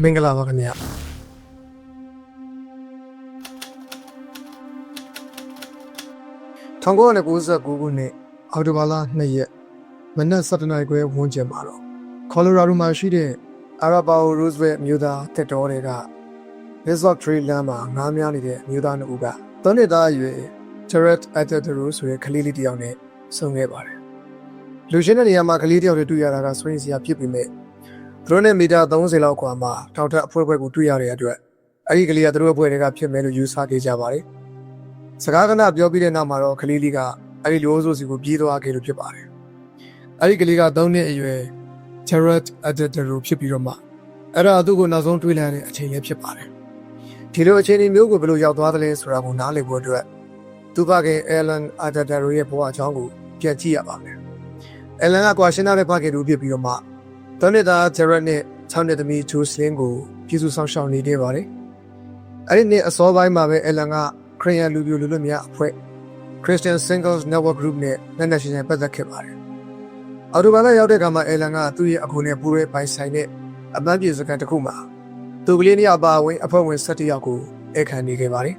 မင်္ဂလာပါခင်ဗျာ1999ခုနှစ်အောက်တိုဘာလ2ရက်မနက်7:00နာရီခွဲဝန်းကျင်မှာတော့ကော်လိုရာဒိုမှာရှိတဲ့အာရာဘာရိုးစဝက်မြို့သားတက်တော်တွေက Resort Trail လမ်းမှာငားများနေတဲ့မြို့သား2ဦးက3နှစ်သားအရွယ် Jared Attenborough ဆိုတဲ့ကလေးလေးတစ်ယောက်နဲ့ဆုံခဲ့ပါတယ်လူရှင်းတဲ့နေရာမှာကလေးတစ်ယောက်တွေတွေ့ရတာကဆွေးနွေးစရာဖြစ်ပေမဲ့သူတို့နဲ့မီတာ30လောက်ကွာမှာထောက်ထပ်အဖွဲ့ကိုတွေ့ရတဲ့အတွက်အဲ့ဒီကလေးကသူတို့အဖွဲ့တွေကဖြစ်မယ်လို့ယူဆခဲ့ကြပါတယ်စကားကနပြောပြီးတဲ့နောက်မှာတော့ကလေးလေးကအဲ့ဒီလူအုပ်စုစီကိုပြေးသွားခဲ့လို့ဖြစ်ပါတယ်အဲ့ဒီကလေးက3နှစ်အရွယ် Jared Attenborough ဖြစ်ပြီးတော့မှအဲ့ဒါသူ့ကိုနောက်ဆုံးတွေ့လာတဲ့အချိန်လေးဖြစ်ပါတယ်ဒီလိုအခြေအနေမျိုးကိုဘယ်လိုရောက်သွားသလဲဆိုတာကိုနားလည်ဖို့အတွက်သူ့ဘခင် Alan Attenborough ရဲ့ဘဝအကြောင်းကိုပြန်ကြည့်ရပါမယ် Alan ကကွာရှင်းတဲ့ဘခင်တို့ဖြစ်ပြီးတော့မှတနေ့သား Jared နဲ့6နှစ်သမီး Jocelyn ကိုပြည်သူဆောင်ရှောက်နေခဲ့ပါတယ်အဲ့ဒီနေ့အစောပိုင်းမှာပဲ Alan ကခရစ်ယာန်လူမျိုးလူလွတ်များအဖွဲ့ Christian Singles Network Group နဲ့လက်ရှင်ပတ်သက်ခဲ့ပါတယ်အော်တိုဘာလရောက်တဲ့အခါမှာ Alan ကသူ့ရဲ့အကူနဲ့ပူရဲပိုင်ဆိုင်တဲ့အပန်းပြေစကန်တစ်ခုမှာသူကလေးနှစ်ယောက်ပါဝင်အဖွဲ့ဝင်17ယောက်ကိုအခမ်းနေခဲ့ပါတယ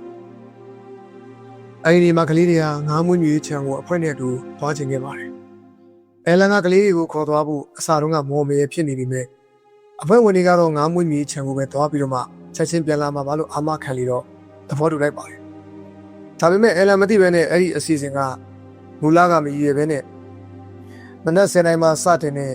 ်အဲဒီမှာကလေးတွေကငားမွေးမြူချံကိုအဖွဲ့နဲ့အတူသွားချင်ခဲ့ပါတယ်Alan ကကလေးတွေကိုခေါ်သွားဖို့အစားတုန်းကမော်မေဖြစ်နေပြီမဲ့အဖွဲ့ဝင်တွေကတော့ငားမွေးမြူချံကိုပဲသွားပြီးတော့မှချက်ချင်းပြန်လာမှာပါလို့အာမခံလီတော့သဘောတူလိုက်ပါတယ်ဒါပေမဲ့ Alan မသိဘဲနဲ့အဲ့ဒီအစီအစဉ်ကမူလကမရည်ရွယ်ပဲနဲ့မနက်7:00နာရီမှာစတင်တဲ့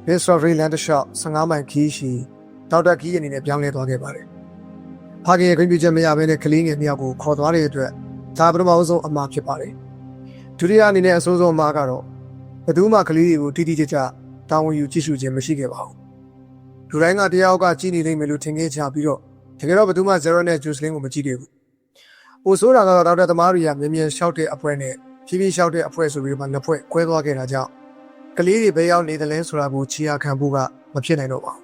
Resort Trail လမ်းတစ်လျှောက်15မိုင်ခီးရှိဒေါက်တာခီးရအနေနဲ့ပြောင်းလဲသွားခဲ့ပါတယ်။ဖခင်ရဲ့ခွင့်ပြုချက်မရဘဲနဲ့ကလေးငယ်2ယောက်ကိုခေါ်သွားတဲ့အတွက်ဒါပထမဆုံးအမှားဖြစ်ပါတယ်။ဒုတိယအနေနဲ့အဆိုးဆုံးအမှားကတော့ဘယ်သူမှကလေးတွေကိုတိတိကျကျတာဝန်ယူကြည့်ရှုခြင်းမရှိခဲ့ပါဘူး။လူတိုင်းကတယောက်ကကြည့်နေလိမ့်မယ်လို့ထင်ခဲ့ကြပြီးတော့တကယ်တော့ဘယ်သူမှ Zero နဲ့ Jocelyn ကိုမကြည့်ခဲ့ဘူး။ပိုဆိုးတာကတော့ဒေါက်တာသမားတွေကမြင်မြင်လျှောက်တဲ့အဖွဲ့နဲ့ဖြည်းဖြည်းလျှောက်တဲ့အဖွဲ့ဆိုပြီးမှနှစ်ဖွဲ့ကွဲသွားခဲ့တာကြောင့်ကလေးတွေဘယ်ရောက်နေတယ်လဲဆိုတာကိုချီယာခံဖို့ကမဖြစ်နိုင်တော့ပါဘူး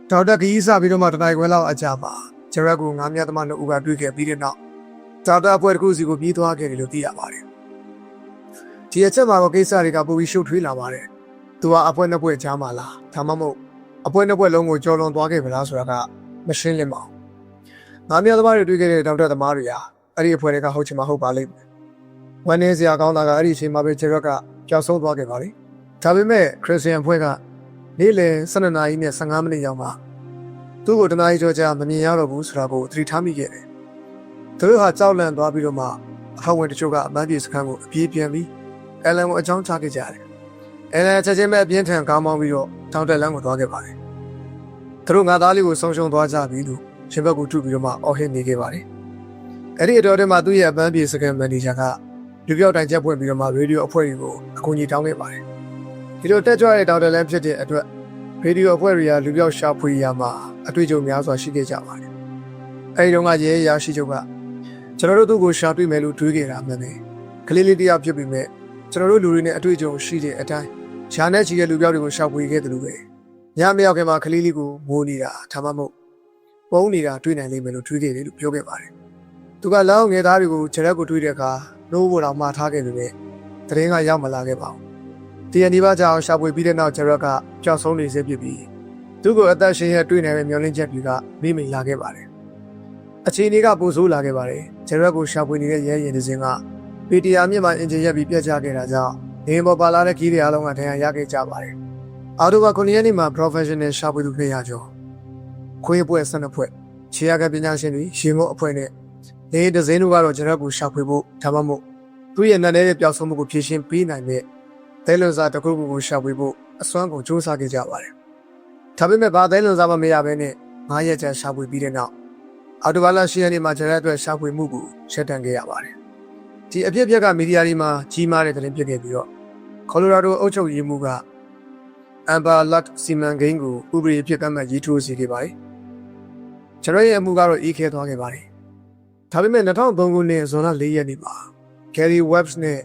။ဒေါက်တာခီးစပြီးတော့မှတနိုင်ခွဲလောက်အကြာမှာဂျရက်ကိုငားမြတ်သမား2ဦးကတွေ့ခဲ့ပြီးတဲ့နောက်ဒေါက်တာအဖွဲ့တစ်ခုစီကိုပြေးသွားခဲ့တယ်လို့သိရပါတယ်။ဒီအချက်မှာတော့ကိစ္စတွေကပိုပြီးရှုပ်ထွေးလာပါတယ်။သူကအဖွဲ့နှစ်ဖွဲ့ကြားမှာလားဒါမှမဟုတ်အဖွဲ့နှစ်ဖွဲ့လုံးကိုကြော်လွန်သွားခဲ့ပါလားဆိုတာကမရှင်းလင်းပါဘူး။ငားမြတ်သမားတွေတွေ့ခဲ့တဲ့ဒေါက်တာသမားတွေဟာအဲ့ဒီအဖွဲ့တွေကဟုတ်ချင်မှဟုတ်ပါလိမ့်မယ်။ဝန်နေစရာကောင်းတာကအဲ့ဒီအချိန်မှာပဲဂျရက်ကကြောက်ဆုံးသွားခဲ့ပါလေ။ဒါပေမဲ့ခရစ်ယာန်အဖွဲ့ကနေ့လယ်12နာရီနဲ့15မိနစ်ရောက်မှသူ့ကိုတနားရီကျော်ကြာမမြင်ရတော့ဘူးဆိုတာကိုသတိထားမိခဲ့တယ်။သူတို့ဟာကြောက်လန့်သွားပြီးတော့မှအဖွဲ့ဝင်တချို့ကအပန်းပြေစခန်းကိုအပြေးပြန်ပြီးအလန်ကိုအကြောင်းချခဲ့ကြတယ်။အလန်ချက်ချင်းပဲအပြင်းထန်ကားမောင်းပြီးတော့တောင်တက်လမ်းကိုသွားခဲ့ပါတယ်။သူတို့ငါသားလေးကိုဆုံးရှုံးသွားကြပြီလို့ရှင်ဘက်ကိုထုပြီးတော့မှအော်ဟစ်နေခဲ့ပါတယ်။အဲ့ဒီအတော်ထဲမှာသူ့ရဲ့အပန်းပြေစခန်းမန်နေဂျာကလူပြောက်တိုင်ချက်ဖွင့်ပြီးတော့မှရေဒီယိုအဖွဲ့တွေကိုအကူအညီတောင်းခဲ့ပါတယ်ဒီလိုတက်ကြွတဲ့ဒေါက်တာလန်ဖြစ်တဲ့အတွက်ရေဒီယိုအဖွဲ့တွေကလူပြောက်ရှာဖွေရမှာအတွေ့အကြုံများစွာရှိခဲ့ကြပါတယ်အဲဒီတော့ကရဲရရှိချုပ်ကကျွန်တော်တို့သူ့ကိုရှာတွေ့မယ်လို့တွေးခဲ့တာမှန်တယ်ကလေးလေးတယောက်ဖြစ်ပြီးမဲ့ကျွန်တော်တို့လူတွေနဲ့အတွေ့အကြုံရှိတဲ့အတိုင်းရှားနဲ့ချီတဲ့လူပြောက်တွေကိုရှာဖွေခဲ့တယ်လို့ပဲညမရောက်ခင်မှာကလေးလေးကိုငိုနေတာဒါမှမဟုတ်ပုံနေတာတွေ့နိုင်လိမ့်မယ်လို့တွေးခဲ့တယ်လို့ပြောခဲ့ပါတယ်သူကလောင်းငယ်သားတွေကိုဂျရက်ကိုတွေ့တဲ့အခါနိုးဖို့တော့မှားထားခဲ့ပေမဲ့တရင်ကရောက်မလာခဲ့ပါဘူး။တရားနေပါကြအောင်ရှာဖွေပြီးတဲ့နောက်ဂျရက်ကကြောက်ဆုံးနေစေဖြစ်ပြီးသူ့ကိုအသက်ရှင်ရတွေ့နိုင်တဲ့မျောလင့်ချက်တွေကမိမိလာခဲ့ပါတယ်။အခြေအနေကပိုဆိုးလာခဲ့ပါတယ်။ဂျရက်ကိုရှာဖွေနေတဲ့ရဲရင်တစ်စင်းကပီတီယာမြင့်မှာအင်ဂျင်ရက်ပြီးပြတ်ကျခဲ့တာကြောင့်နေပေါ်ပါလာတဲ့ခီးတွေအားလုံးကဒဏ်ရာရခဲ့ကြပါတယ်။အော်တိုဘာ9ရက်နေ့မှာ professional ရှာဖွေသူ200ကျော်ခွေးပွဲ12ဖွဲ့ခြေရကပညာရှင်တွေရှင်မို့အဖွဲ့နဲ့နေဒဇင်းတို့ကတော့ဂျရက်ကိုရှာဖွေဖို့ဒါမှမဟုတ်သူ့ရဲ့နာနေတဲ့ပျောက်ဆုံးမှုကိုဖြေရှင်းပေးနိုင်တဲ့သဲလွန်စာတစ်ခုခုကိုရှာဖွေဖို့အစွမ်းကုန်စူးစမ်းခဲ့ကြပါတယ်။ဒါပေမဲ့ဘာသဲလွန်စာမှမရဘဲနဲ့9ရက်ကြာရှာဖွေပြီးတဲ့နောက်အော်တိုဘာလ10ရက်နေ့မှာဂျရက်အတွက်ရှာဖွေမှုကိုရှက်တန်ခဲ့ရပါတယ်။ဒီအဖြစ်အပျက်ကမီဒီယာတွေမှာကြီးမားတဲ့သတင်းဖြစ်ခဲ့ပြီးတော့ကော်လိုရာဒိုအုပ်ချုပ်ရေးမှူးကအမ်ဘာလတ်စီမန်ဂိမ်းကိုဥပဒေအဖြစ်ကမှတ်ရေးထိုးစီခဲ့ပါတယ်။ဂျရက်ရဲ့အမှုကတော့အေးခဲသွားခဲ့ပါတယ်။ဒါပေမဲ့2003ခုနှစ်ဇွန်လ4ရက်နေ့မှာ Gary Webbs နဲ့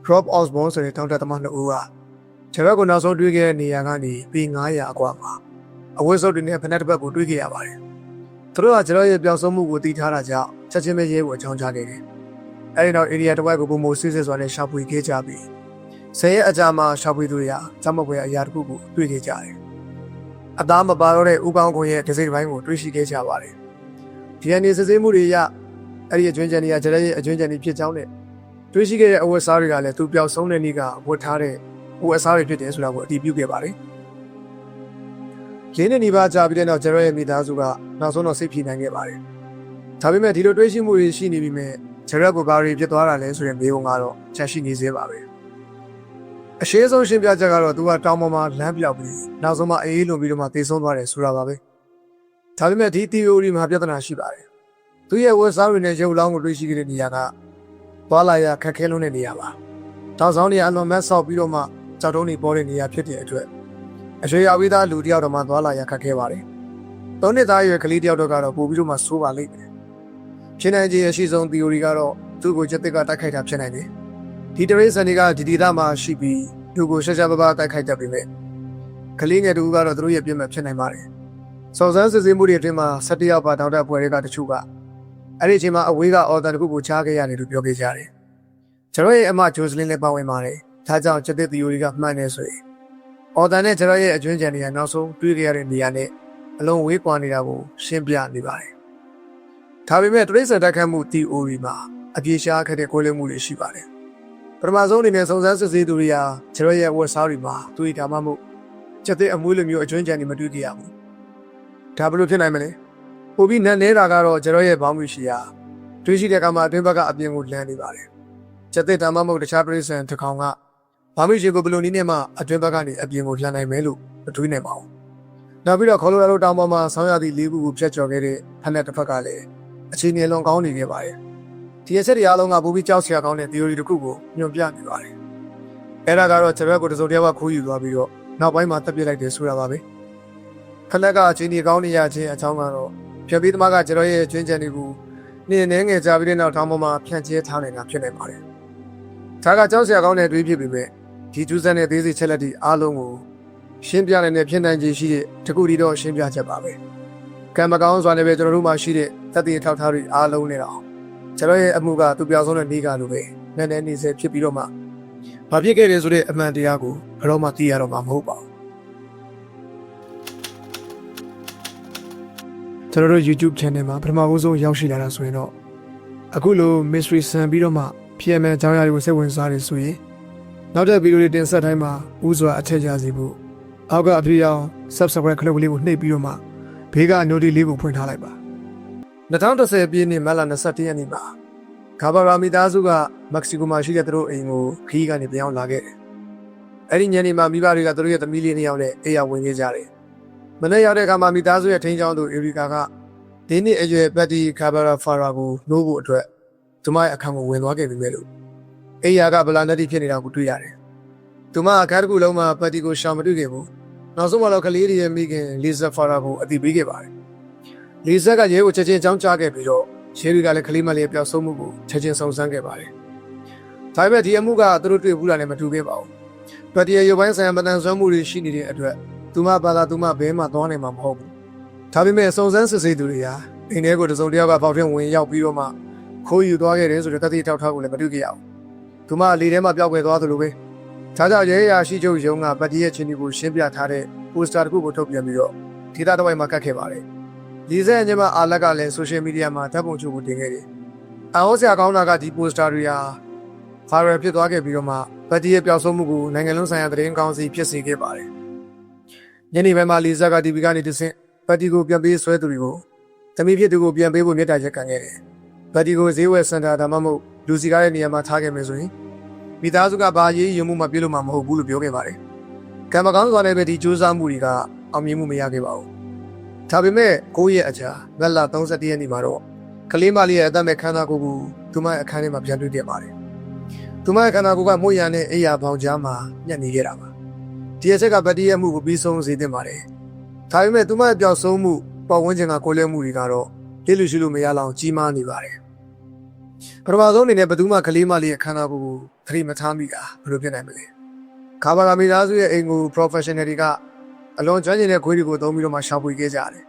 Rob Osborne ဆိုတဲ့တောင်တက်သမား2ဦးကဂျရက်ကိုနောက်ဆုံးတွေ့ခဲ့တဲ့နေရာကနေပေ900အကွာမှာအဝတ်စုပ်တွေနဲ့ဖနက်တစ်ပတ်ကိုတွေ့ခဲ့ရပါတယ်။သူတို့ကဂျရက်ရဲ့ပျောက်ဆုံးမှုကိုသိထားတာကြောင့်ချက်ချင်းပဲရဲကိုအကြောင်းကြားခဲ့တယ်။အဲဒီနောက် area တစ်ဝိုက်ကိုပုံမစစ်စစ်စွာနဲ့ရှာဖွေခဲ့ကြပြီး10ရက်အကြာမှာရှာဖွေသူတွေကဂျမပွဲအရာတစ်ခုကိုတွေ့ခဲ့ကြတယ်။ အသားမပါတော့တဲ့ဥကောင်းခွန်ရဲ့ဒစိပိုင်းကိုတွေးရှိခဲ့ကြပါတယ်။ DNA စစ်ဆေးမှုတွေရအဲ့ဒီအကျွမ်းကျန်တွေကဂျရက်ရဲ့အကျွမ်းကျန်တွေဖြစ်ကြောင်းနဲ့တွေးရှိခဲ့တဲ့အဝတ်အစားတွေကလည်းသူပျောက်ဆုံးတဲ့နေ့ကဝတ်ထားတဲ့ဝတ်အစားတွေဖြစ်တယ်ဆိုတာကိုအတည်ပြုခဲ့ပါတယ်။လေးနှစ်နီးပါးကြာပြီးတဲ့နောက်ဂျရက်ရဲ့မိသားစုကနောက်ဆုံးတော့စိတ်ဖြေနိုင်ခဲ့ပါတယ်။ဒါပေမဲ့ဒီလိုတွေးရှိမှုတွေရှိနေပြီးမြဲဂျရက်ကိုဘာတွေဖြစ်သွားတာလဲဆိုတဲ့မေးခွန်းကတော့ချက်ရှိနေသေးပါပဲ။အရှိဆုံးရှင်းပြချက်ကတော့သူကတောင်ပေါ်မှာလမ်းပြောက်ပြီးနောက်ဆုံးမှအေးလွန်ပြီးတော့မှတေဆုံးသွားတယ်ဆိုတာပါပဲ။ဒါပေမဲ့ဒီ theory မှာပြဿနာရှိပါတယ်။သူရဲ့ဝတ်စားတွေနဲ့ရုပ်လောင်းကိုတွေ့ရှိခဲ့တဲ့နေရာကသွားလာရခက်ခဲလွန်းတဲ့နေရာပါ။တောင်ဆောင်နေအလွန်မတ်ဆောက်ပြီးတော့မှကြောက်တုံးတွေပေါ်တဲ့နေရာဖြစ်တဲ့အတွက်အရွယ်ရောက်ပြီးသားလူတယောက်တော့မှသွားလာရခက်ခဲပါတယ်။သုံးနှစ်သားအရွယ်ကလေးတယောက်တော့ကတော့ပို့ပြီးတော့မှဆိုးပါလိမ့်မယ်။ဖြစ်နိုင်ခြေအရှိဆုံး theory ကတော့သူ့ကိုချက်သစ်ကတိုက်ခိုက်တာဖြစ်နိုင်တယ်။ဒီတရေစံတွေကဒီဒေသမှာရှိပြီးသူ့ကိုရှာရှာပါပါတိုက်ခိုက်တတ်ပေမဲ့ကလေးငယ်တူကတော့သူတို့ရဲ့ပြစ်မှတ်ဖြစ်နိုင်ပါတယ်။စော်စမ်းစစ်ဆေးမှုတွေအတွင်းမှာ17ယောက်ပါတောင်တက်ပွဲတွေကတချို့ကအဲ့ဒီအချိန်မှာအဝေးကအော်တန်တစ်ခုကိုချားခဲ့ရတယ်လို့ပြောခဲ့ကြတယ်။ကျွန်တော်ရဲ့အမဂျိုစလင်းလည်းပါဝင်ပါတယ်။ဒါကြောင့်ချက်သစ် theory ကမှန်နေဆိုရင်အော်တန်နဲ့ကျွန်တော်ရဲ့အကျွမ်းကျန်တွေကနောက်ဆုံးတွေးခဲ့ရတဲ့နေရာနဲ့အလုံးဝေးကွာနေတာကိုရှင်းပြနေပါတယ်။ဒါပေမဲ့တရိတ်ဆန်တိုက်ခတ်မှု theory မှာအပြေရှားခဲ့တဲ့ကိုယ်လွဲမှုတွေရှိပါတယ်။ပထမဆုံးအနေနဲ့စုံစမ်းစစ်ဆေးသူတွေဟာကျွန်တော်ရဲ့ဝက်စားတွေမှာသူ့ဒါမှမဟုတ်ချက်သစ်အမွေးလိုမျိုးအကျွမ်းကျန်တွေမတွေ့ကြရဘူး။ဒါဘယ်လိုဖြစ်နိုင်မလဲ။ပိုပြီးနက်နေတာကတော့ကျွန်တော်ရဲ့ဘောင်းမူရှိရာတွေးရှိတဲ့အခါမှာအတွင်းဘက်ကအပြင်ကိုလမ်းနေပါတယ်။ချက်သစ်ဒါမှမဟုတ်တခြားပရိသတ်တစ်ကောင်ကဘာမှရှိကိုဘလိုနည်းနဲ့မှအတွင်းဘက်ကနေအပြင်ကိုလှမ်းနိုင်မယ်လို့မတွေးနိုင်ပါဘူး။နောက်ပြီးတော့ခေါ်လိုရလို့တောင်ပေါ်မှာဆောင်းရသည့်လေးခုကိုဖျက်ကျော်ခဲ့တဲ့ဖက်နဲ့တစ်ဖက်ကလည်းအခြေအနေလုံးကောင်းနေခဲ့ပါတယ်။ဒီအချက်တွေအားလုံးကပူပြီးကြောက်စရာကောင်းတဲ့ theory တစ်ခုကိုညွှန်ပြနေပါတယ်။အဲ့ဒါကတော့ချက်ဘက်ကိုတစုံတစ်ယောက်ကခိုးယူသွားပြီးတော့နောက်ပိုင်းမှာတပ်ပစ်လိုက်တယ်ဆိုတာပါပဲ။ဖက်လက်ကအချိန်ကြီးကောင်းနေရခြင်းအကြောင်းကတော့ဖြတ်ပြီးသမားကကျွန်တော်ရဲ့ကျွင်းချန်တွေကိုနေနေငယ်ကြပြီးတဲ့နောက်တောင်ပေါ်မှာဖြန့်ကျဲထားနေတာဖြစ်နေပါတယ်။ဒါကကြောက်စရာကောင်းတဲ့တွေးဖြစ်ပေမဲ့ဒီကျူးစမ်းတဲ့သေးစိတ်ချက်လက်တွေအားလုံးကိုရှင်းပြနိုင်တဲ့ဖြစ်နိုင်ခြေရှိတဲ့တကူတီတော့ရှင်းပြချက်ပါပဲ။ကံမကောင်းစွာနဲ့ပဲကျွန်တော်တို့မှရှိတဲ့သက်သေထောက်ထားတွေအားလုံးနဲ့တော့ကျွန်တော်ရဲ့အမှုကသူပြောင်းဆုံးတဲ့နေ့ကလိုပဲနည်းနည်းနေစေဖြစ်ပြီးတော့မှဘာဖြစ်ခဲ့လဲဆိုတဲ့အမှန်တရားကိုဘယ်တော့မှသိရတော့မှာမဟုတ်ပါဘူး။ကျွန်တော်တို့ YouTube channel မှာပထမဆုံးရောက်ရှိလာတာဆိုရင်တော့အခုလို mystery ဆန်ပြီးတော့မှ PMN အကြောင်းအရာတွေကိုစိတ်ဝင်စားနေဆိုရင်နောက်တဲ့ဗီဒီယိုတွေတင်ဆက်တိုင်းမှာဥစွာအထက်ရစီဖို့အောက်ကအပြည့်အောင် subscribe ခလုတ်လေးကိုနှိပ်ပြီးတော့မှဘေးက notification လေးကိုဖွင့်ထားလိုက်ပါ2010ပြည့်နှစ်မတ်လ21ရက်နေ့မှာဂါဘာရာမီသားစုကမက္ကဆီကိုမှာရှိတဲ့သူတို့အိမ်ကိုခီးကနေပြောင်းလာခဲ့တယ်အဲ့ဒီညနေမှာမိဘတွေကသူတို့ရဲ့သမီးလေးနှစ်ယောက်နဲ့အိမ်ရောက်ဝင်ခဲ့ကြတယ်မနေ့ရောက်တဲ့အခါမှာမိသားစုရဲ့ထိန်းချောင်းသူအေရီကာကဒီနေ့အရွယ်ပတ်တီဂါဘာရာဖာရာကိုနိုးဖို့အတွက်သူမရဲ့အခန်းကိုဝင်သွားခဲ့ပြီမဲ့လို့အိယာကဗလာနက်တီဖြစ်နေတာကိုတွေ့ရတယ်။သူမအခါတစ်ခုလုံးမှာပတ်တီကိုရှာမတွေ့ခဲ့ဘူး။နောက်ဆုံးမှတော့ကလေးတွေရဲ့မိခင်လီဇာဖာရာကိုအတိပေးခဲ့ပါတယ်။လီဇာကရဲကိုချက်ချင်းကြောင်းကြားခဲ့ပြီးတော့ရဲတွေကလည်းကလေးမလေးပျောက်ဆုံးမှုကိုချက်ချင်းစုံစမ်းခဲ့ပါတယ်။ဒါပေမဲ့ဒီအမှုကသူတို့တွေ့ဘူးလားလည်းမတူခဲ့ပါဘူး။ပတ်တီရဲ့ရုပ်ပိုင်းဆိုင်ရာမတန်ဆွမ်းမှုတွေရှိနေတဲ့အတွက်သူမဘာသာသူမဘဲမှသွားနိုင်မှာမဟုတ်ဘူး။ဒါပေမဲ့စုံစမ်းစစ်ဆေးသူတွေဟာအိမ်ထဲကိုတစုံတစ်ယောက်ကပေါက်ထင်းဝင်ရောက်ပြီးတော့မှခိုးယူသွားခဲ့တယ်ဆိုတဲ့သက်သေထောက်ထားကိုလည်းမတွေ့ခဲ့ရဘူး။သူမလေထဲမှာပျောက်ကွယ်သွားသလိုပဲ။ဒါကြောင့်ရဲရရှိချုပ်ရုံးကပတ်တီရဲ့ချင်းတွေကိုရှင်းပြထားတဲ့ပိုစတာတစ်ခုကိုထုတ်ပြန်ပြီးတော့ဒေတာတစ်ဝိုက်မှာကတ်ခဲ့ပါတယ်။ဒီစက်အချင်းမအာလက်ကလည်းဆိုရှယ်မီဒီယာမှာဓာတ်ပုံချို့ကိုတင်ခဲ့တယ်။အော်ဆရာကောင်းတာကဒီပိုစတာတွေဟာ viral ဖြစ်သွားခဲ့ပြီးတော့မှပတ်တီရဲ့ပျောက်ဆုံးမှုကိုနိုင်ငံလုံးဆိုင်ရာသတင်းကောင်းစီဖြစ်စေခဲ့ပါတယ်။ညနေပိုင်းမှာလီဇာက TV ကနေတဆင့်ပတ်တီကိုပြန်ပေးဆွဲသူတွေကိုသမီးဖြစ်သူကိုပြန်ပေးဖို့မြတ်တာရက်ခံခဲ့တယ်။ပတ်တီကိုဈေးဝယ်စင်တာဒါမှမဟုတ်လူစီကားရဲ့နေရာမှာထားခဲ့မယ်ဆိုရင်မိသားစုကဘာရေးရုံမှုမပြုလို့မှမဟုတ်ဘူးလို့ပြောခဲ့ပါတယ်။ကံမကောင်းစွာနဲ့ပဲဒီစူးစမ်းမှုတွေကအောင်မြင်မှုမရခဲ့ပါဘူး။ဒါပေမဲ့9ရက်အကြာမတ်လ31ရက်နေ့မှာတော့ကလေးမလေးရဲ့အသက်မဲ့ခန္ဓာကိုယ်ကိုသူမရဲ့အခန်းထဲမှာပြန်တွေ့ခဲ့ပါတယ်။သူမရဲ့ခန္ဓာကိုယ်ကမွေ့ရနဲ့အိယာပေါင်ကြားမှာညှက်နေခဲ့တာပါ။ဒီအချက်ကဗတ်တီရဲ့မှုကိုပြီးဆုံးစေတင်ပါတယ်။ဒါပေမဲ့သူမရဲ့ပျောက်ဆုံးမှုပတ်ဝန်းကျင်ကကိုယ်လဲမှုတွေကတော့လေးလူရှိလို့မရလောက်ကြီးမားနေပါတယ်ပထမဆုံးအနေနဲ့ဘယ်သူမှကလေးမလေးရဲ့ခန္ဓာကိုယ်ကိုသတိမထားမိတာဘယ်လိုဖြစ်နိုင်မလဲခါဘာကမိသားစုရဲ့အိမ်ကို professional တွေကအလွန်ကျွမ်းကျင်တဲ့ခွေးတွေကိုသုံးပြီးတော့မှရှာဖွေခဲ့ကြတယ်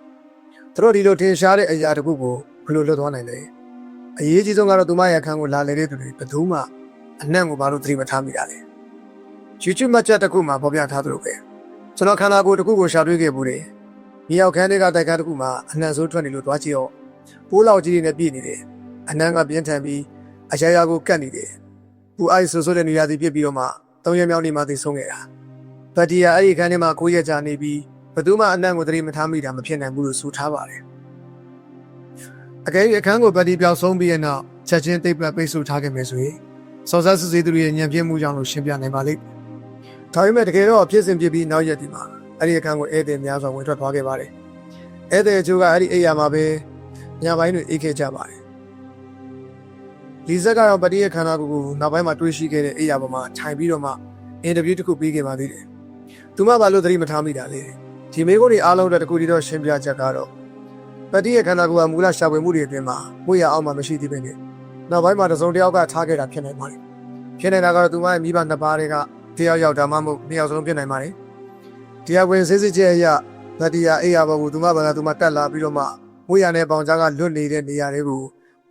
သူတို့ဒီလိုထင်ရှားတဲ့အရာတခုကိုဘယ်လိုလွတ်သွားနိုင်လဲအရေးကြီးဆုံးကတော့သူမရဲ့အခန်းကိုလာလေတဲ့သူတွေဘယ်သူမှအနံ့ကိုဘာလို့သတိမထားမိတာလဲ YouTube မှတ်ချက်တစ်ခုမှာပေါ်ပြထားသလိုပဲကျွန်တော်ခန္ဓာကိုယ်တစ်ခုကိုရှာတွေ့ခဲ့ဘူးတယ် မြေရောက်ခန်းတွေကတိုက်ခန်းတစ်ခုမှာအနှံဆိုးထွက်နေလို့သွားကြည့်တော့ပိုးလောက်ကြီးတွေနဲ့ပြည့်နေတယ်အနှံကပြင်းထန်ပြီးအရာရာကိုကတ်နေတယ်ပူအိုက်ဆူဆိုးတဲ့နေရာစီပြစ်ပြီးတော့မှ3ရက်မြောက်နေ့မှသိဆုံးခဲ့တာဗတ်တီယာအဲ့ဒီခန်းထဲမှာ9ရက်ကြာနေပြီးဘသူမှအနှံကိုသတိမထားမိတာမဖြစ်နိုင်ဘူးလို့ဆိုထားပါတယ်အကယ်၍အခန်းကိုဗတ်တီပြောက်ဆုံးပြီးတဲ့နောက်ချက်ချင်းတိတ်ပတ်ပိတ်ဆို့ထားခဲ့မယ်ဆိုရင်စောစောစစ်စစ်သူရဲ့ညံပြင်းမှုကြောင့်လို့ရှင်းပြနိုင်ပါလိမ့်ဒါပေမဲ့တကယ်တော့ဖြစ်စဉ်ဖြစ်ပြီးနောက်ရက်ဒီမှာအဲ့ဒီအခန်းကိုဧည့်သည်များစွာဝင်ထွက်သွားခဲ့ပါတယ်ဧည့်သည်အချို့ကအဲ့ဒီအိယာမှာပဲညပိုင်းတွေအိတ်ခဲ့ကြပါတယ်လီဇက်ကတော့ဗတ်တီရဲ့ခန္ဓာကိုယ်ကိုနောက်ပိုင်းမှာတွေးရှိခဲ့တဲ့အိယာပေါ်မှာထိုင်ပြီးတော့မှအင်တာဗျူးတစ်ခုပေးခဲ့ပါသေးတယ်သူမှဘာလို့သတိမထားမိတာလဲဒီမေးခွန်းတွေအားလုံးအတွက်တခုတည်းတော့ရှင်းပြချက်ကတော့ဗတ်တီရဲ့ခန္ဓာကိုယ်ကမူလရှာဖွေမှုတွေအတွင်းမှာမွေရအောင်မှမရှိသေးပဲနဲ့နောက်ပိုင်းမှာတစုံတစ်ယောက်ကထားခဲ့တာဖြစ်နိုင်ပါတယ်ဖြစ်နေတာကတော့သူမရဲ့မိဘနှစ်ပါးတွေကတယောက်ယောက်ဒါမှမဟုတ်နှစ်ယောက်စလုံးဖြစ်နိုင်ပါတယ်တရားဝင်စစ်စစ်ချက်အရဗတ်တီယာအိယာပေါ်ကိုသူမဘာသာသူမတက်လာပြီးတော့မှမွေရနဲ့ပေါင်ကြားကလွတ်နေတဲ့နေရာတွေကိ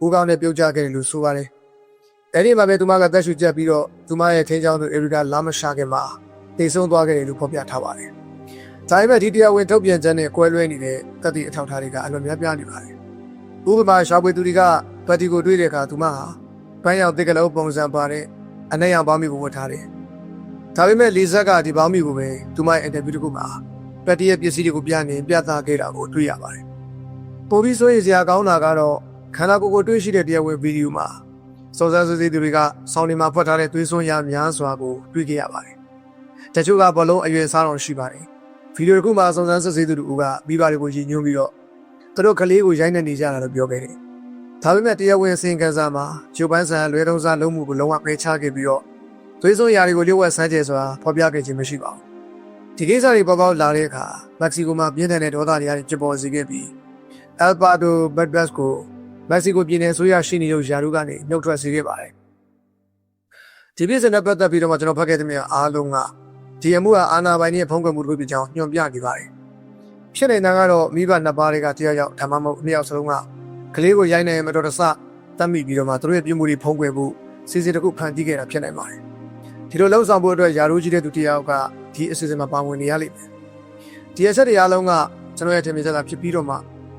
ုဦးကောင်းနဲ့ပြုတ်ကျခဲ့တယ်လို့ဆိုပါတယ်အဲ့ဒီမှာပဲသူမကတက်ရှူချက်ပြီးတော့သူမရဲ့ထင်းချောင်းသူအေရီကာလာမရှာခင်မှာတိတ်ဆုံးသွားခဲ့တယ်လို့ဖော်ပြထားပါတယ်ဒါပေမဲ့ဒီတရားဝင်ထုတ်ပြန်ချက်နဲ့ကွဲလွဲနေတဲ့တတိအထောက်ထားတွေကအလွန်များပြားနေပါတယ်ဥပမာရှာဖွေသူတွေကဗတ်တီကိုတွေ့တဲ့အခါသူမဟာပန်းရောင်တစ်ကလေးပုံစံပါတဲ့အနက်ရောင်ပေါင်းမီကိုဝတ်ထားတယ်ဒါပေမဲ့လီဇက်ကဒီပေါင်းမီကိုပဲသူမရဲ့အင်တာဗျူးတစ်ခုမှာဗတ်တီရဲ့ပစ္စည်းတွေကိုပြသခဲ့တာကိုတွေ့ရပါတယ်ပိုပြီးဆိုရင်စရာကောင်းတာကတော့ခန္ဓာကိုယ်ကိုတွေ့ရှိတဲ့တရားဝင်ဗီဒီယိုမှာစောစောစစ်စစ်သူတွေကဆောင်းနေမှာဖွက်ထားတဲ့သွေးစွန်းရများစွာကိုတွေ့ခဲ့ရပါတယ်တချို့ကဘလုံးအရွယ်စားတော်ရှိပါတယ်ဗီဒီယိုတစ်ခုမှာစုံစမ်းစစ်ဆေးသူတို့ကမိဘတွေကိုရည်ညွှန်းပြီးတော့သူတို့ကလေးကိုရိုက်နှက်နေကြတာလို့ပြောခဲ့တယ်ဒါပေမဲ့တရားဝင်အစီရင်ခံစာမှာဂျိုပန်းဆန်လွဲတုံးစားလုံးမှုကိုလုံးဝပယ်ချခဲ့ပြီးတော့သွေးစွန်းရာတွေကိုလျှို့ဝှက်ဆန်းကျဲစွာဖော်ပြခဲ့ခြင်းမရှိပါဘူးဒီကိစ္စတွေပေါ်ပေါက်လာတဲ့အခါမက္ကဆီကိုမှာပြင်းထန်တဲ့ဒေါသတွေဖြစ်ပေါ်စေခဲ့ပြီးအယ်ပါဒိုဘတ်ဘတ်ကိုမက္ကဆီကိုပြည်နယ်ဆိုရရှိနေလို့ယာရုကနေနှုတ်ထွက်စေခဲ့ပါတယ်ဒီပြည်စနဲ့ပတ်သက်ပြီးတော့မှကျွန်တော်ဖတ်ခဲ့တဲ့မြတ်အားလုံးကဒီအမှုဟာအာဏာပိုင်ရဲ့ဖုံးကွယ်မှုတို့ဖြစ်ကြောင်းညွှန်ပြနေပါတယ်ဖြစ်နေတာကတော့မိဘနှစ်ပါးတွေကတရားရောက်ဒါမှမဟုတ်နှစ်ယောက်စလုံးကကလေးကိုရိုက်နေမတော်တဆတတ်မိပြီးတော့မှသူတို့ရဲ့ပြုမှုတွေဖုံးကွယ်ဖို့စီစဉ်တစ်ခုဖန်တီးခဲ့တာဖြစ်နိုင်ပါတယ်ဒီလိုလှုပ်ဆောင်ဖို့အတွက်ယာရုကြီးတဲ့သူတရားကဒီအစီအစဉ်မှာပါဝင်နေရလိမ့်မယ်ဒီအချက်တွေအားလုံးကကျွန်တော်ရဲ့ထင်မြင်ချက်သာဖြစ်ပြီးတော့မှ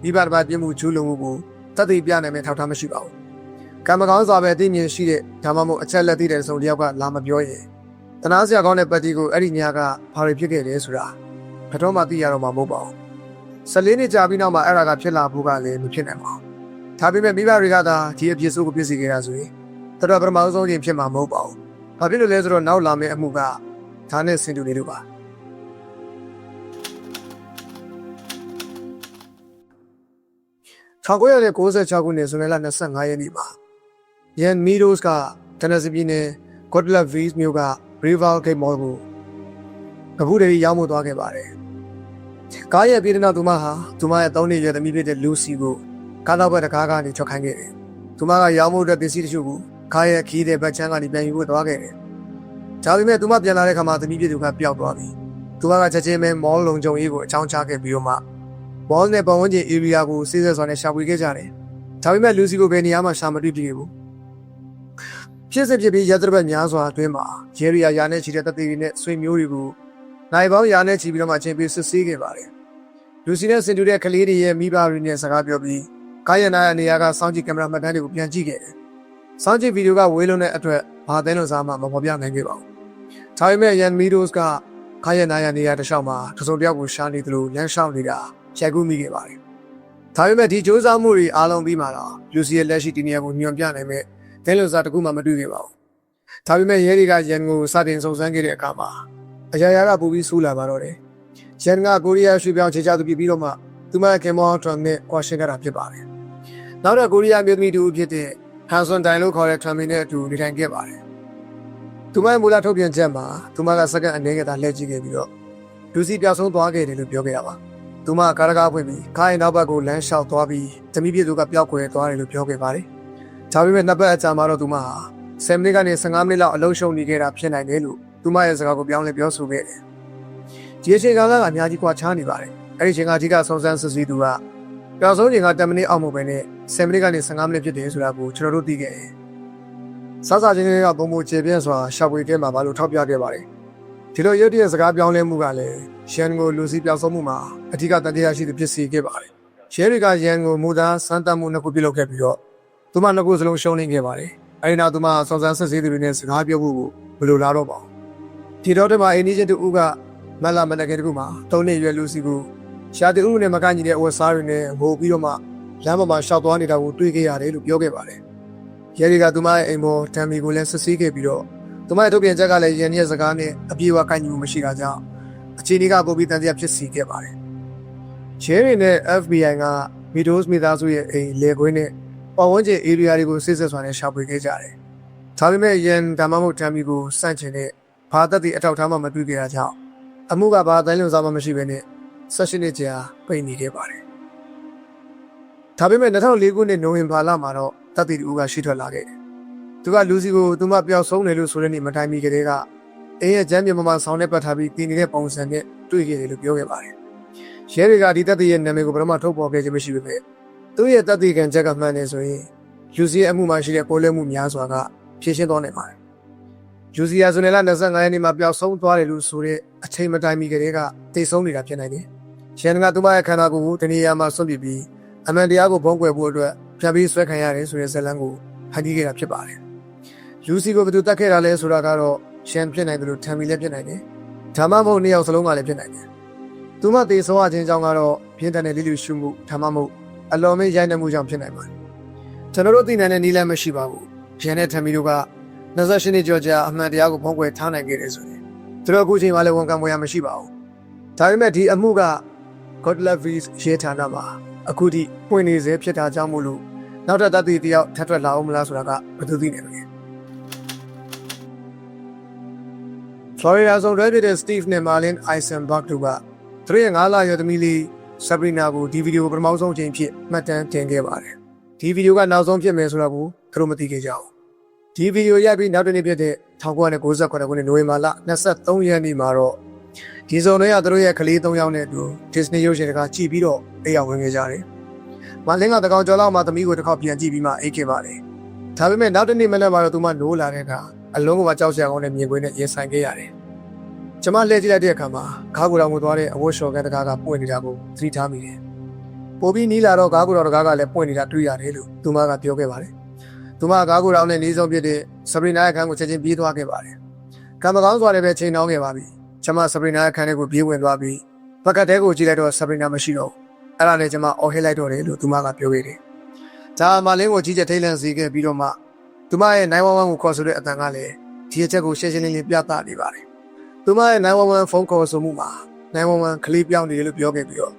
မိဘတစ်ပါးပြမှုကျူးလွန်မှုကိုတတ်သိပြနိုင်မယ့်ထောက်ထားမရှိပါဘူးကံမကောင်းစွာပဲသိမြင်ရှိတဲ့ဒါမှမဟုတ်အချက်လက်သိတဲ့ဆုံးတယောက်ကလာမပြောရင်တနာစရာကောင်းတဲ့ပတ်တီကိုအဲ့ဒီညကဘာတွေဖြစ်ခဲ့လဲဆိုတာဘယ်တော့မှသိရတော့မှာမဟုတ်ပါဘူး14နှစ်ကြာပြီးနောက်မှာအဲ့ဒါကဖြစ်လာဖို့ကလည်းမဖြစ်နိုင်ပါဘူးဒါပေမဲ့မိဘတွေကသာဒီအဖြစ်ဆိုးကိုပြည့်စည်ခဲ့တာဆိုရင်တော်ပထမဆုံးချင်းဖြစ်မှာမဟုတ်ပါဘူးဘာဖြစ်လို့လဲဆိုတော့နောက်လာမယ့်အမှုကဒါနဲ့ဆင်တူနေလို့ပါ1996ခုနှစ်ဇွန်လ25ရက်နေ့မှာယန်မီဒိုးစ်ကတနစီပြည်နယ်ဂေါ့ဒလက်ဗီးစ်မြို့ကရီဗာလ်ဂိတ်မော်ကိုကပူတွေရောက်မှုသွားခဲ့ပါတယ်။ကားရဲ့ပြည်တဲ့နောက်သူမဟာသူမရဲ့3နှစ်ရွယ်သမီးဖြစ်တဲ့လူစီကိုကားတော့ဘက်တကားကနေထွက်ခိုင်းခဲ့တယ်။သူမကရောက်မှုအတွက်ပစ္စည်းတချို့ကိုကားရဲ့ခီးတဲ့ဘက်ချမ်းကနေပြန်ယူဖို့သွားခဲ့တယ်။ဒါပေမဲ့သူမပြန်လာတဲ့ခါမှာသမီးဖြစ်သူကပျောက်သွားပြီ။သူမကချက်ချင်းပဲမော်လုံခြုံရေးကိုအကြောင်းချခဲ့ပြီးတော့မှဘောလ်နဲ့ပတ်ဝန်းကျင် area ကိုစစ်စစ်စွာနဲ့ရှာဖွေခဲ့ကြတယ်။ဒါပေမဲ့လူစီကိုဘယ်နေရာမှရှာမတွေ့ပြီဘူး။ဖြစ်စစ်ဖြစ်ပြီးရဲတပ်ဖွဲ့များစွာအတွင်းမှာရဲရီယာယာနဲ့ချီတဲ့တပ်တွေနဲ့ဆွေမျိုးတွေကိုနိုင်ပေါင်းယာနဲ့ချီပြီးတော့မှချင်းပြီးစစ်ဆေးခဲ့ပါတယ်။လူစီနဲ့စင်တူတဲ့ကလေးတွေရဲ့မိဘတွေနဲ့စကားပြောပြီးကားရနာရဲ့နေရာကစောင့်ကြည့်ကင်မရာမှတ်တမ်းတွေကိုပြန်ကြည့်ခဲ့တယ်။စောင့်ကြည့်ဗီဒီယိုကဝေးလုံးတဲ့အတွက်ဘာသဲလို့စားမှမဖော်ပြနိုင်ခဲ့ပါဘူး။ဒါပေမဲ့ယန်မီဒိုးစ်ကကားရနာရဲ့နေရာတစ်လျှောက်မှာတစုံတစ်ယောက်ကိုရှာနေသလိုလမ်းလျှောက်နေတာရိုက်ကူးမိခဲ့ပါတယ်။ဒါပေမဲ့ဒီစ조사မှုတွေအားလုံးပြီးမှတော့လူစီရဲ့လက်ရှိဒီနေရာကိုညွှန်ပြနိုင်မဲ့တဲလို့စားတကူမှမတွေ့ခဲ့ပါဘူး။ဒါပေမဲ့ရဲတွေကရန်ကိုစတင်စုံစမ်းခဲ့တဲ့အခါမှာအရာရာကပူပြီးဆူလာပါတော့တယ်။ရန်ကကိုရီးယားရွှေပြောင်းခြေချသူပြပြီးတော့မှသူမကင်မောထရမ်နဲ့ကွာရှင်းခဲ့တာဖြစ်ပါတယ်။နောက်တော့ကိုရီးယားမျိုးသမီးတူဖြစ်တဲ့ဟန်ဆွန်တိုင်လို့ခေါ်တဲ့ထရမ်မီနဲ့အတူနေထိုင်ခဲ့ပါတယ်။သူမရဲ့မူလထုတ်ပြန်ချက်မှာသူမကစက္ကန့်အနေနဲ့သာလှည့်ကြည့်ခဲ့ပြီးတော့လူစီပြောက်ဆုံးသွားခဲ့တယ်လို့ပြောခဲ့တာပါ။သူမကားတကားဖွင့်ပြီးခိုင်းနောက်ဘက်ကိုလမ်းလျှောက်သွားပြီးသမီးပြည့်သူကပျောက်ကွယ်သွားတယ်လို့ပြောခဲ့ပါတယ်။ဒါပေမဲ့နှစ်ပတ်အကြာမှာတော့သူမဟာ10မိနစ်ကနေ15မိနစ်လောက်အလုံးရှုံနေခဲ့တာဖြစ်နိုင်တယ်လို့သူမရဲ့စကားကိုပြောင်းလဲပြောဆိုခဲ့တယ်။ဒီအချိန်ကာလကအများကြီးကွာခြားနေပါတယ်။အဲဒီအချိန်ကအဓိကစုံစမ်းစစ်ဆေးသူကပျောက်ဆုံးချိန်က10မိနစ်အောက်မဟုတ်ဘဲနဲ့10မိနစ်ကနေ15မိနစ်ဖြစ်တယ်ဆိုတာကိုကျွန်တော်တို့သိခဲ့တယ်။စစချင်းတွေကပုံမခြေပြန့်စွာရှာဖွေခဲ့မှာပါလို့ထောက်ပြခဲ့ပါတယ်။ဒီလိုရုပ်တရက်စကားပြောင်းလဲမှုကလည်း ရန်ကိုလူစီပြောက်ဆုံးမှုမှာအထူးတန်တရားရှိသူဖြစ်စေခဲ့ပါတယ်ရဲတွေကရန်ကိုမူသားစမ်းသပ်မှုနှစ်ခုပြုလုပ်ခဲ့ပြီးတော့သူမနှစ်ခုစလုံးရှုံးနေခဲ့ပါတယ်အဲဒီနောက်သူမစောင့်စမ်းစစ်ဆေးသူတွေနဲ့စကားပြောဖို့ဘယ်လိုလာတော့ပါဒီတော့တမအင်းကြီးတူကမလာမနကေတကူမှာ၃နှစ်ရွယ်လူစီကိုရှာတူဦးနဲ့မကညီတဲ့အဝတ်စားတွေနဲ့ငိုပြီးတော့မှလမ်းပေါ်မှာရှောက်သွားနေတာကိုတွေ့ခဲ့ရတယ်လို့ပြောခဲ့ပါတယ်ရဲတွေကသူမရဲ့အိမ်ပေါ်တမ်မီကိုလည်းစစ်ဆေးခဲ့ပြီးတော့သူမရဲ့ထုတ်ပြန်ချက်ကလည်းရန်ရဲ့စကားနဲ့အပြေအဝကိုက်ညီမှုမရှိတာကြောင့်အခြေအနေကပိုပြီးတန်တရားဖြစ်စီခဲ့ပါတယ်ရဲတွေနဲ့ FBI ကမီဒိုးမိသားစုရဲ့အိမ်လေခွင်းနဲ့ပတ်ဝန်းကျင် area တွေကိုစစ်ဆေးစွာနဲ့ရှာဖွေခဲ့ကြတယ်ဒါပေမဲ့ရန်ဒါမှမဟုတ်တမ်မီကိုစန့်ကျင်တဲ့ဘာသက်သည့်အထောက်အထားမှမတွေ့ခဲ့တာကြောင့်အမှုကဘာတိုင်းလွန်စားမှမရှိဘဲနဲ့ဆက်ရှိနေကြပိတ်နေခဲ့ပါတယ်ဒါပေမဲ့2004ခုနှစ်နိုဝင်ဘာလမှာတော့တပ်တီတူကရှိထွက်လာခဲ့တယ်သူကလူစီကိုသူမပျောက်ဆုံးတယ်လို့ဆိုတဲ့နေ့မတိုင်မီကလေးကအိမ်ရဲ့ကျမ်းမြေမှာဆောင်းနဲ့ပတ်ထားပြီးတင်နေတဲ့ပုံစံနဲ့တွေ့ခဲ့တယ်လို့ပြောခဲ့ပါတယ်ရဲတွေကဒီတပ်တီရဲ့နာမည်ကိုဘယ်တော့မှထုတ်ဖော်ခဲ့ခြင်းမရှိပေမဲ့သူ့ရဲ့တပ်တီကန်ချက်ကမှန်တယ်ဆိုရင်လူစီရဲ့အမှုမှာရှိတဲ့ပိုလဲမှုများစွာကဖြည့်ရှင်းသွားနိုင်ပါတယ်လူစီယာဇွန်လ25ရက်နေ့မှာပျောက်ဆုံးသွားတယ်လို့ဆိုတဲ့အချိန်မတိုင်မီကလေးကတိတ်ဆုံးနေတာဖြစ်နိုင်တယ်ရန်ကသူမရဲ့ခန္ဓာကိုယ်ကိုတနေရာမှာဆွန့်ပစ်ပြီးအမှန်တရားကိုဘုံကွယ်ဖို့အတွက်ပြန်ပြီးဆွဲခံရတယ်ဆိုတဲ့ဇာတ်လမ်းကိုဖန်တီးခဲ့တာဖြစ်ပါတယ်။လူစီကိုဘယ်သူတတ်ခဲ့တာလဲဆိုတာကတော့ရှန်ဖြစ်နိုင်တယ်လို့ထံမီလည်းဖြစ်နိုင်တယ်။ဒါမှမဟုတ်နှစ်ယောက်စလုံးကလည်းဖြစ်နိုင်တယ်။သူမသေဆုံးရခြင်းကြောင့်ကတော့ပြင်းထန်တဲ့လိလူရှုမှုဒါမှမဟုတ်အလော်မင်းရိုက်နှက်မှုကြောင့်ဖြစ်နိုင်ပါတယ်။ကျွန်တော်တို့သိနိုင်တဲ့နည်းလမ်းမရှိပါဘူး။ရန်နဲ့ထံမီတို့က28နှစ်ကျော်ကြာအမှန်တရားကိုဘုံကွယ်ထားနိုင်ခဲ့တယ်ဆိုရင်သူတို့အခုချိန်မှလည်းဝန်ခံမှုရမရှိပါဘူး။ဒါပေမဲ့ဒီအမှုက Godlevis ရေးဌာနမှာအခုထိပွင့်နေစေဖြစ်တာကြောင့်မို့လို့နောက်ထပ်တပ်တယောက်ထပ်ထွက်လာအောင်မလားဆိုတာကဘယ်သူသိနေမလဲ။ Florida ဇုံရဲတဲ့ Steve နဲ့ Marlene Eisenberg တို့ကသူတို့ရဲ့9လရွယ်သမီးလေး Sabrina ကိုဒီဗီဒီယိုပထမဆုံးအချိန်ဖြစ်မှတ်တမ်းတင်ခဲ့ပါတယ်။ဒီဗီဒီယိုကနောက်ဆုံးဖြစ်မယ်ဆိုတာကိုသူတို့မသိခဲ့ကြဘူး။ဒီဗီဒီယိုရိုက်ပြီးနောက်တစ်နေ့ဖြစ်တဲ့1998ခုနှစ်နိုဝင်ဘာလ23ရက်နေ့မှာတော့ဒီဇုံတွေကသူတို့ရဲ့ကလေး3ယောက်နဲ့အတူ Disney ရုပ်ရှင်တကားကြည့်ပြီးတော့အိမ်ရောက်ဝင်ခဲ့ကြတယ်။မလင်းကတကောင်ကျော်လောက်မှသမီးကိုတစ်ခေါက်ပြန်ကြည့်ပြီးမှအိတ်ခဲ့ပါတယ်။ဒါပေမဲ့နောက်တစ်နေ့မနက်မှာတော့သူမနိုးလာတဲ့အခါအလုံးကကြောက်စရာကောင်းတဲ့မြင်ကွင်းနဲ့ရင်ဆိုင်ခဲ့ရတယ်။ကျမလှည့်ကြည့်လိုက်တဲ့အခါမှာခါးကိုယ်တော်ကိုသွားတဲ့အဝတ်လျှော်ကန်တကားကပွင့်နေတာကိုသတိထားမိတယ်။ပိုပြီးနီးလာတော့ခါးကိုယ်တော်တကားကလည်းပွင့်နေတာတွေ့ရတယ်လို့သူမကပြောခဲ့ပါတယ်။သူမခါးကိုယ်တော်နဲ့နေဆုံးဖြစ်တဲ့ Sabrina ရဲ့ခန်းကိုချက်ချင်းပြေးသွားခဲ့ပါတယ်။ကံမကောင်းစွာလည်းပဲချိန်နှောင်းခဲ့ပါပြီ။ကျမ Sabrina ရဲ့ခန်းထဲကိုပြေးဝင်သွားပြီးဘက်ကတဲကိုကြည့်လိုက်တော့ Sabrina မရှိတော့ဘူး။အဲ့ဒါနဲ့ကျမအော်ဟစ်လိုက်တော့တယ်လို့သူမကပြောခဲ့တယ်။ဒါမှလင်းကိုကြီးချက်ထိတ်လန့်စေခဲ့ပြီးတော့မှသူမရဲ့911ကိုခေါ်ဆိုတဲ့အတန်ကလည်းဒီအချက်ကိုရှင်းရှင်းလင်းလင်းပြသနေပါတယ်။သူမရဲ့911ဖုန်းခေါ်ဆိုမှုမှာ911ကလေးပြောင်းနေတယ်လို့ပြောခဲ့ပြီးတော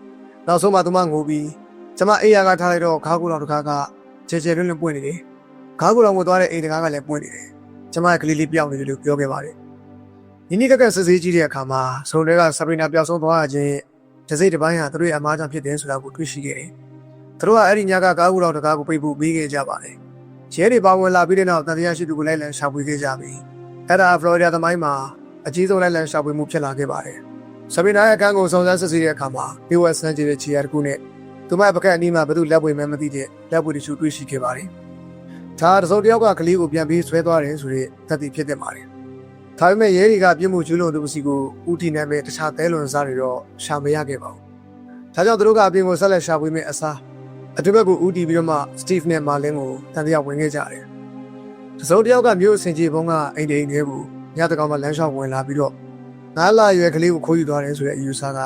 ့နောက်ဆုံးမှသူမငိုပြီးကျမအိယာကထားလိုက်တော့ခါးကိုယ်တော်တကားကချေချေလွန်းလွန်းပွင့်နေတယ်။ခါးကိုယ်တော်ကိုသွားတဲ့အိမ်တကားကလည်းပွင့်နေတယ်။ကျမရဲ့ကလေးလေးပြောင်းနေတယ်လို့ပြောခဲ့ပါတယ်။ဒီနေ့ကစစ်ဆေးကြည့်တဲ့အခါမှာစုံတွေက Sabrina ပျောက်ဆုံးသွားခြင်းတစိမ့်တစ်ပိုင်းဟာသူတို့ရဲ့အမားကြောင့်ဖြစ်တယ်ဆိုတာကိုတွေ့ရှိခဲ့တယ်။သူတို့ကအဲ့ဒီညကကားကူတော်တကားကိုပိတ်ဖို့ပြီးခဲ့ကြပါတယ်။ရဲတွေပါဝင်လာပြီးတဲ့နောက်တန်တရားရှိသူကိုလိုက်လံရှာဖွေခဲ့ကြပြီးအဲ့ဒါ Florida သမိုင်းမှာအကြီးဆုံးလိုက်လံရှာဖွေမှုဖြစ်လာခဲ့ပါတယ်။ Sabrina ရဲ့အခန်းကိုစုံစမ်းစစ်ဆေးတဲ့အခါမှာပြီးဝက်ဆန်းကျတဲ့ခြေရတစ်ခုနဲ့သူမပကက်အနီးမှာဘသူလက်ပွေမဲမသိတဲ့လက်ပွေတချို့တွေ့ရှိခဲ့ပါတယ်။ဒါတစုံတစ်ယောက်ကကလေးကိုပြန်ပြီးဆွဲသွားတယ်ဆိုတဲ့သက်သေဖြစ်တဲ့ပါတယ်။ဒါပေမဲ့ရဲတွေကပြစ်မှုကျူးလွန်သူစီကိုဦးတည်နေမဲ့တခြားသဲလွန်စားတွေတော့ရှာမရခဲ့ပါဘူး။ဒါကြောင့်သူတို့ကအပြင်ကိုဆက်လက်ရှာဖွေမဲ့အစားအတူဘက်ကိုဦးတည်ပြီးတော့မှ Steve နဲ့ Marlene ကိုတန်တရားဝင်ခဲ့ကြတယ်။တစုံတစ်ယောက်ကမြို့အစင်ကြီးဘုံကအိမ်ထဲကိုညတကောင်မှလမ်းလျှောက်ဝင်လာပြီးတော့9လရွယ်ကလေးကိုခိုးယူသွားတယ်ဆိုတဲ့အယူဆက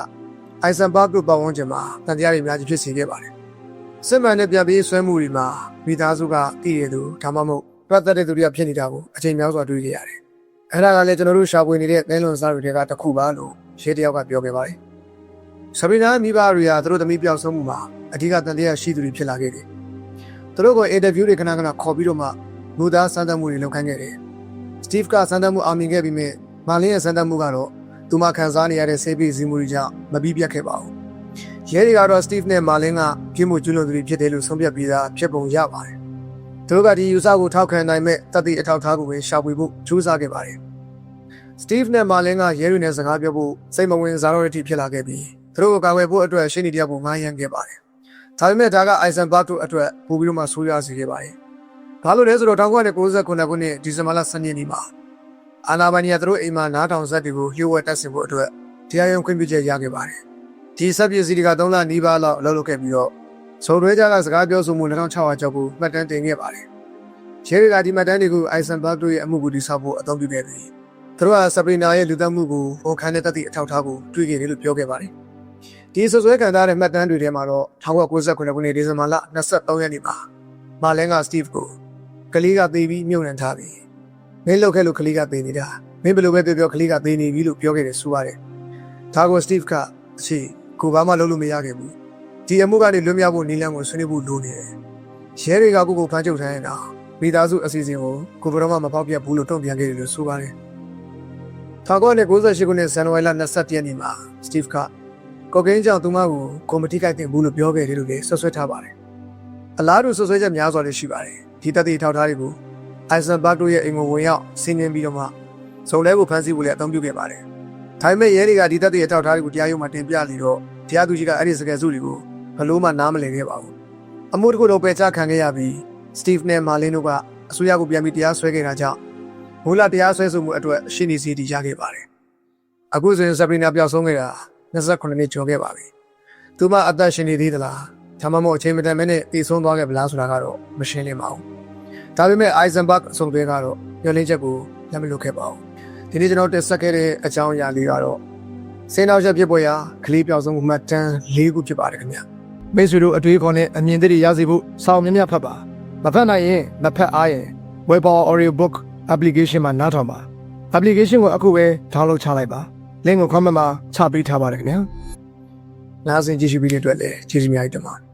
Eisenberg တို့ပတ်ဝန်းကျင်မှာတန်တရားတွေအများကြီးဖြစ်စေခဲ့ပါတယ်။စစ်မှန်တဲ့ပြန်ပြီးဆွဲမှုတွေမှာမိသားစုကတည်ရသူဒါမှမဟုတ်ပတ်သက်တဲ့သူတွေကဖြစ်နေတာကိုအချိန်များစွာတွေ့ခဲ့ရတယ်။အဲ့ဒါကလည်းကျွန်တော်တို့ရှာဖွေနေတဲ့သဲလွန်စားတွေကတစ်ခုပါလို့ရှေ့တယောက်ကပြောခဲ့ပါတယ်။ Sabrina မိဘတွေကသူတို့သမီးပျောက်ဆုံးမှုမှာအဓိကတန်တရားရှိသူတွေဖြစ်လာခဲ့တယ်။သူတို့ကို interview တွေခဏခဏခေါ်ပြီးတော့မှမူသားစမ်းသပ်မှုတွေလုပ်ခိုင်းခဲ့တယ်။ Steve ကစမ်းသပ်မှုအောင်မြင်ခဲ့ပြီးမြဲ Marlene ရဲ့စမ်းသပ်မှုကတော့သူမခံစားနေရတဲ့ဆေးပေးစီမှုတွေကြောင့်မပြီးပြတ်ခဲ့ပါဘူး။ရဲတွေကတော့ Steve နဲ့ Marlene ကပြစ်မှုကျူးလွန်သူတွေဖြစ်တယ်လို့ဆုံးဖြတ်ပြီးသားဖြစ်ပုံရပါတယ်။သူတို့ကဒီယူဆကိုထောက်ခံနိုင်မဲ့တတိအထောက်ထားကိုပဲရှာဖွေဖို့ကြိုးစားခဲ့ပါတယ်။ Steve နဲ့ Marlene ကရဲတွေနဲ့စကားပြောဖို့စိတ်မဝင်စားတော့တဲ့အထိဖြစ်လာခဲ့ပြီးသူတို့ကိုကာကွယ်ဖို့အတွက်ရှင်းနေတယောက်ကိုငှားရမ်းခဲ့ပါတယ်။ဒါပေမဲ့ဒါက Eisenberg တို့အတွက်ပိုပြီးတော့မှဆိုးရွားစေခဲ့ပါတယ်။ဘာလို့လဲဆိုတော့1999ခုနှစ်ဒီဇင်ဘာလ12ရက်နေ့မှာအာနာဘနီယာသူတို့အိမ်မှာနားထောင်ဇက်တွေကိုလျှို့ဝှက်တက်ဆင်ဖို့အတွက် တရားရုံးခွင့်ပြုချက်ရခဲ့ပါတယ်ဒီစက်ပစ္စည်းတွေက3လနီးပါးလောက်အလုပ်လုပ်ခဲ့ပြီးတော့စုံတွဲကြကစကားပြောဆိုမှု2600ကျော်ကိုမှတ်တမ်းတင်ခဲ့ပါတယ်ရဲတွေကဒီမှတ်တမ်းတွေကိုအိုင်ဆန်ဘတ်တို့ရဲ့အမှုကိုတိစောက်ဖို့အသုံးပြုခဲ့ပြီးသူတို့ကဆပ်ပရီနာရဲ့လူသတ်မှုကိုဝန်ခံတဲ့တတိအထောက်အထားကိုတွေ့ခဲ့တယ်လို့ပြောခဲ့ပါတယ်ဒီဆွဆွဲခံထားတဲ့မှတ်တမ်းတွေထဲမှာတော့1998ခုနှစ်ဒီဇင်ဘာလ23ရက်နေ့မှာမာလင်ကစတီဗ်ကိုကလေးကသေပြီးမြုပ်နှံထားပြီးမင်းလောက်ခဲ့လို့ကလေးကသေနေတာမင်းဘယ်လိုပဲပြောကလေးကသေနေပြီလို့ပြောခဲ့တယ်ဆိုရတယ်ဒါကိုစတီဗ်ကအချီကိုဘာမှလုပ်လို့မရခဲ့ဘူးဒီအမှုကနေလွတ်မြောက်ဖို့နီလန်းကိုဆွေးနွေးဖို့လိုနေတယ်ရဲတွေကကိုဖမ်းချုပ်ထားရင်တော့မိသားစုအစီအစဉ်ကိုဘယ်တော့မှမပေါက်ပြတ်ဘူးလို့တုံ့ပြန်ခဲ့တယ်လို့ဆိုပါတယ်1998ခုနှစ်ဇန်နဝါရီလ21ရက်နေ့မှာစတီဗ်ကကော့ကိန်းကြောင့်သူမကိုကော်မတီကိုက်တင်ဘူးလို့ပြောခဲ့တယ်လို့လည်းဆွဆွဲထားပါတယ်အလားတူဆွဆွဲချက်များစွာလည်းရှိပါတယ်ဒီတပ်တွေထောက်ထားတွေကိုအိုင်ဆန်ဘတ်တို့ရဲ့အိမ်ကိုဝင်ရောက်ဆင်းနှင်းပြီးတော့မှဇုံလဲကိုဖမ်းဆီးဖို့လည်းအသုံးပြုခဲ့ပါတယ်ဒါပေမဲ့ရဲတွေကဒီတပ်တွေထောက်ထားတွေကိုတရားရုံးမှာတင်ပြလေတော့တရားသူကြီးကအဲ့ဒီစကားစုတွေကိုဘလို့မှနားမလည်ခဲ့ပါဘူးအမှုတစ်ခုတော့ပယ်ချခံခဲ့ရပြီးစတီဗ်နဲ့မာလင်းတို့ကအစိုးရကိုပြန်ပြီးတရားစွဲခဲ့တာကြောင့်မူလတရားစွဲဆိုမှုအတွက်ရှင်းနေစီတီရခဲ့ပါတယ်အခုဆိုရင်ဆပ်ပရီနာပျောက်ဆုံးခဲ့တာ28နှစ်ကျော်ခဲ့ပါပြီသူမအသက်ရှင်နေသေးသလားဒါမှမဟုတ်အချိန်မတန်မဲနဲ့တည်ဆုံးသွားခဲ့ဗလားဆိုတာကတော့မရှင်းလင်းပါဘူးဒါပေမဲ့အိုင်ဇန်ဘတ်အဆုံးသွဲကတော့ညှို့လင်းချက်ကိုလက်မလွတ်ခဲ့ပါဘူးဒီနေ့ကျွန်တော်တက်ဆက်ခဲ့တဲ့အကြောင်းအရာလေးကတော့စင်နောက်ချက်ဖြစ်ပေါ်ရာကလေးပျောက်ဆုံးမှုမှတ်တမ်း၄ခုဖြစ်ပါတယ်ခင်ဗျမိတ်ဆွေတို့အတွေးခေါ်နဲ့အမြင်သစ်တွေရစေဖို့စောင့်မြတ်ဖတ်ပါမဖတ်နိုင်ရင်မဖတ်အားရင် Weibo Audio Book application မှာနားထောင်ပါ application ကိုအခုပဲ download ချလိုက်ပါ link ကို comment မှာချပေးထားပါတယ်ခင်ဗျာနားဆင်ကြည့်ရှုပြီးတဲ့အတွက်လည်းကျေးဇူးများတင်ပါတယ်